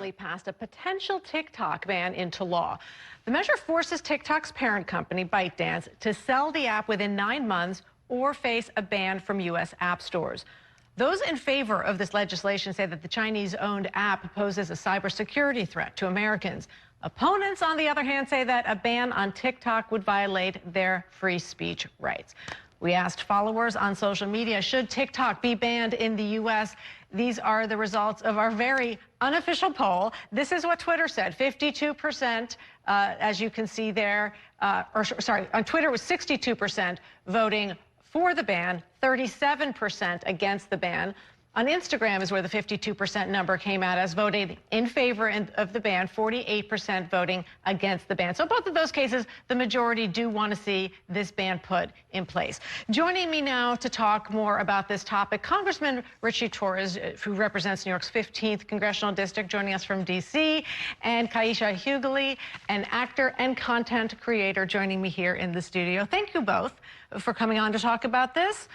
recently passed a potential TikTok ban into law. The measure forces TikTok's parent company, ByteDance, to sell the app within 9 months or face a ban from U.S. app stores. Those in favor of this legislation say that the Chinese-owned app poses a cybersecurity threat to Americans. Opponents, on the other hand, say that a ban on TikTok would violate their free speech rights. We asked followers on social media, should TikTok be banned in the U.S.? These are the results of our very unofficial poll. This is what Twitter said. 52%, as you can see there, on Twitter it was 62% voting for the ban, 37% against the ban. On Instagram is where the 52% number came out as, voting in favor of the ban, 48% voting against the ban. So both of those cases, the majority do want to see this ban put in place. Joining me now to talk more about this topic, Congressman Ritchie Torres, who represents New York's 15th Congressional District, joining us from D.C., and Kaisha Hughley, an actor and content creator, joining me here in the studio. Thank you both for coming on to talk about this.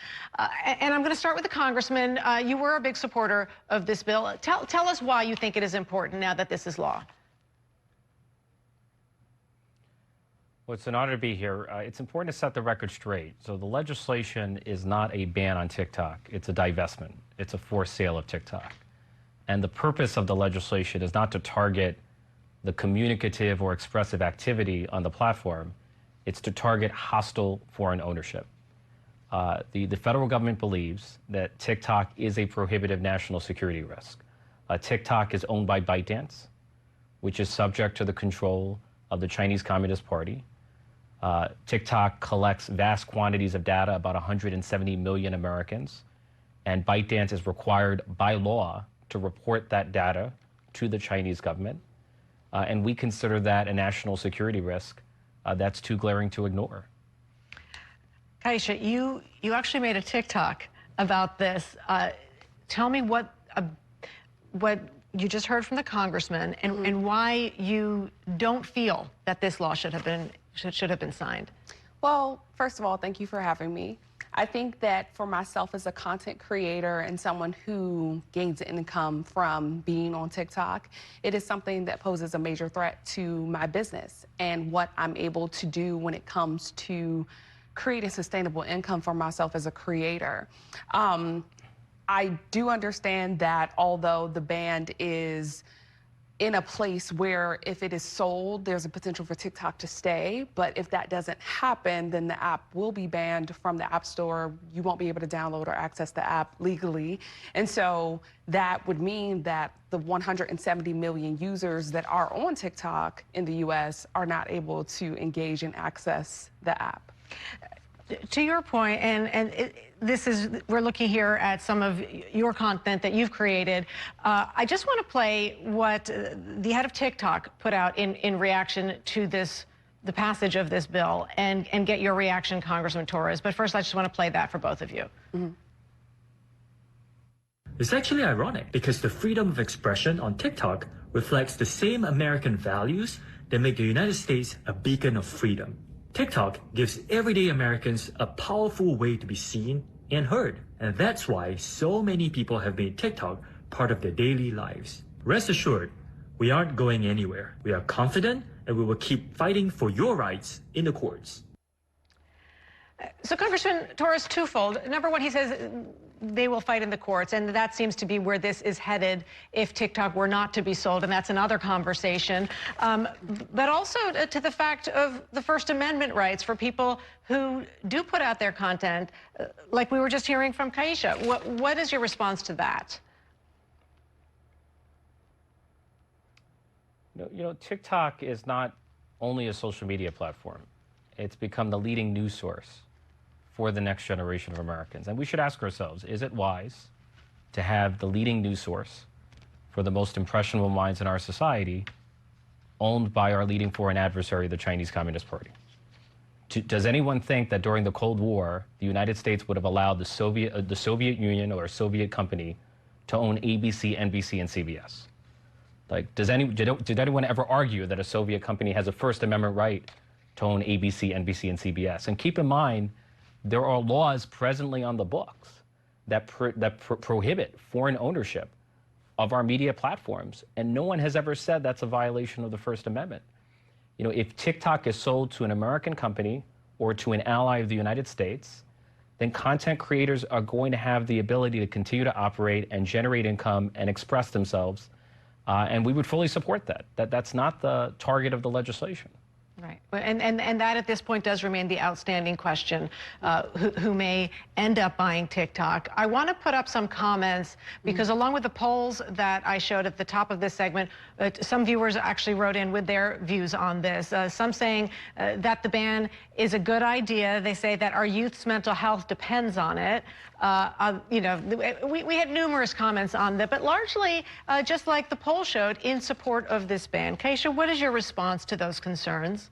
And I'm going to start with the Congressman. You were a big supporter of this bill. Tell us why you think it is important now that this is law. Well, it's an honor to be here. It's important to set the record straight. So the legislation is not a ban on TikTok. It's a divestment. It's a forced sale of TikTok. And the purpose of the legislation is not to target the communicative or expressive activity on the platform. It's to target hostile foreign ownership. The federal government believes that TikTok is a prohibitive national security risk. TikTok is owned by ByteDance, which is subject to the control of the Chinese Communist Party. TikTok collects vast quantities of data, about 170 million Americans, and ByteDance is required by law to report that data to the Chinese government. And we consider that a national security risk that's too glaring to ignore. Kaisha, you actually made a TikTok about this. Tell me what you just heard from the congressman and why you don't feel that this law should have been signed. Well, first of all, thank you for having me. I think that for myself as a content creator and someone who gains income from being on TikTok, it is something that poses a major threat to my business and what I'm able to do when it comes to creating sustainable income for myself as a creator. I do understand that although the ban is in a place where if it is sold, there's a potential for TikTok to stay. But if that doesn't happen, then the app will be banned from the App Store. You won't be able to download or access the app legally. And so that would mean that the 170 million users that are on TikTok in the US are not able to engage and access the app. To your point, we're looking here at some of your content that you've created. I just want to play what the head of TikTok put out in reaction to the passage of this bill, and get your reaction, Congressman Torres. But first, I just want to play that for both of you. It's actually ironic because the freedom of expression on TikTok reflects the same American values that make the United States a beacon of freedom. TikTok gives everyday Americans a powerful way to be seen and heard, and that's why so many people have made TikTok part of their daily lives. Rest assured, we aren't going anywhere. We are confident and we will keep fighting for your rights in the courts. So Congressman Torres, twofold. Number one, he says they will fight in the courts, and that seems to be where this is headed if TikTok were not to be sold, and that's another conversation. But also to the fact of the First Amendment rights for people who do put out their content, like we were just hearing from Kaisha. What is your response to that? You know, TikTok is not only a social media platform. It's become the leading news source for the next generation of Americans. And we should ask ourselves, is it wise to have the leading news source for the most impressionable minds in our society owned by our leading foreign adversary, the Chinese Communist Party? Does anyone think that during the Cold War, the United States would have allowed the Soviet Union or a Soviet company to own ABC, NBC, and CBS? Like, did anyone ever argue that a Soviet company has a First Amendment right to own ABC, NBC, and CBS? And keep in mind, there are laws presently on the books that prohibit foreign ownership of our media platforms. And no one has ever said that's a violation of the First Amendment. You know, if TikTok is sold to an American company or to an ally of the United States, then content creators are going to have the ability to continue to operate and generate income and express themselves. And we would fully support that. That's not the target of the legislation. Right. And that at this point does remain the outstanding question, who may end up buying TikTok. I want to put up some comments because along with the polls that I showed at the top of this segment, some viewers actually wrote in with their views on this. Some saying that the ban is a good idea. They say that our youth's mental health depends on it. You know, we had numerous comments on that, but largely, just like the poll showed, in support of this ban. Kaisha, what is your response to those concerns?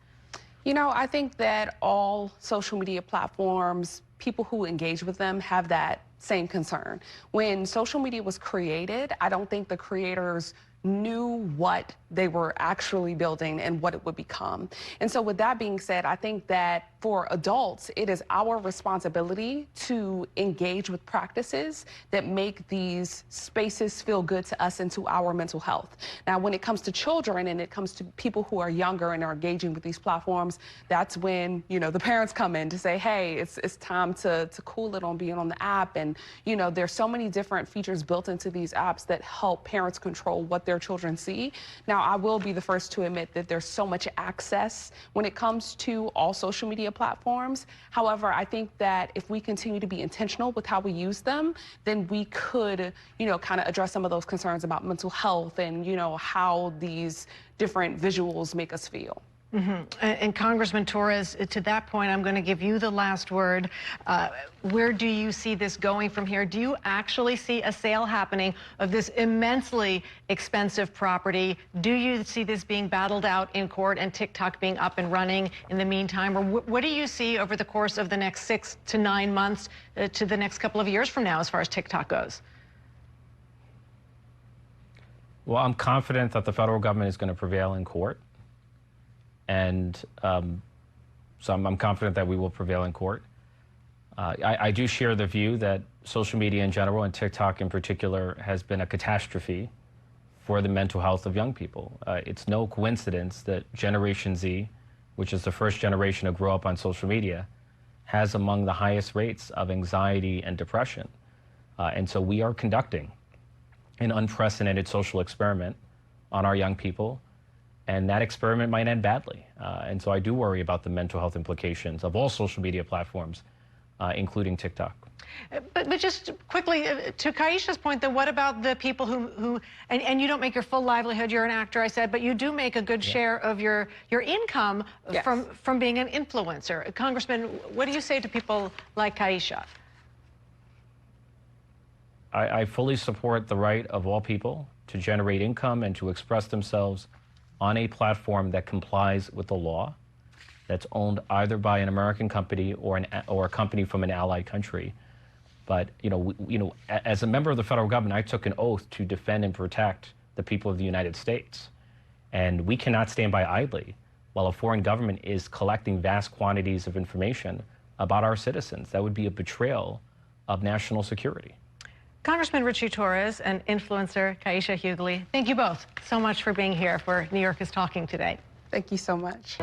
You know, I think that all social media platforms, people who engage with them, have that same concern. When social media was created, I don't think the creators knew what they were actually building and what it would become. And so with that being said, I think that for adults, it is our responsibility to engage with practices that make these spaces feel good to us and to our mental health. Now, when it comes to children and it comes to people who are younger and are engaging with these platforms, that's when, you know, the parents come in to say, hey, it's time to cool it on being on the app. And, you know, there's so many different features built into these apps that help parents control what their children see. Now, I will be the first to admit that there's so much access when it comes to all social media platforms. However, I think that if we continue to be intentional with how we use them, then we could, you know, kind of address some of those concerns about mental health and, you know, how these different visuals make us feel. And Congressman Torres, to that point, I'm going to give you the last word. Where do you see this going from here? Do you actually see a sale happening of this immensely expensive property? Do you see this being battled out in court and TikTok being up and running in the meantime? Or what do you see over the course of the next 6 to 9 months to the next couple of years from now as far as TikTok goes? Well, I'm confident that the federal government is going to prevail in court. And so I'm confident that we will prevail in court. I do share the view that social media in general and TikTok in particular has been a catastrophe for the mental health of young people. It's no coincidence that Generation Z, which is the first generation to grow up on social media, has among the highest rates of anxiety and depression. And so we are conducting an unprecedented social experiment on our young people. And that experiment might end badly. And so I do worry about the mental health implications of all social media platforms, including TikTok. But just quickly, to Kaisha's point, then what about the people who and you don't make your full livelihood, you're an actor, I said, but you do make a good share of your income from being an influencer. Congressman, what do you say to people like Kaisha? I fully support the right of all people to generate income and to express themselves on a platform that complies with the law, that's owned either by an American company or a company from an allied country. But as a member of the federal government, I took an oath to defend and protect the people of the United States, and we cannot stand by idly while a foreign government is collecting vast quantities of information about our citizens. That would be a betrayal of national security. Congressman Ritchie Torres and influencer Kaisha Hughley, thank you both so much for being here for New York is Talking today. Thank you so much.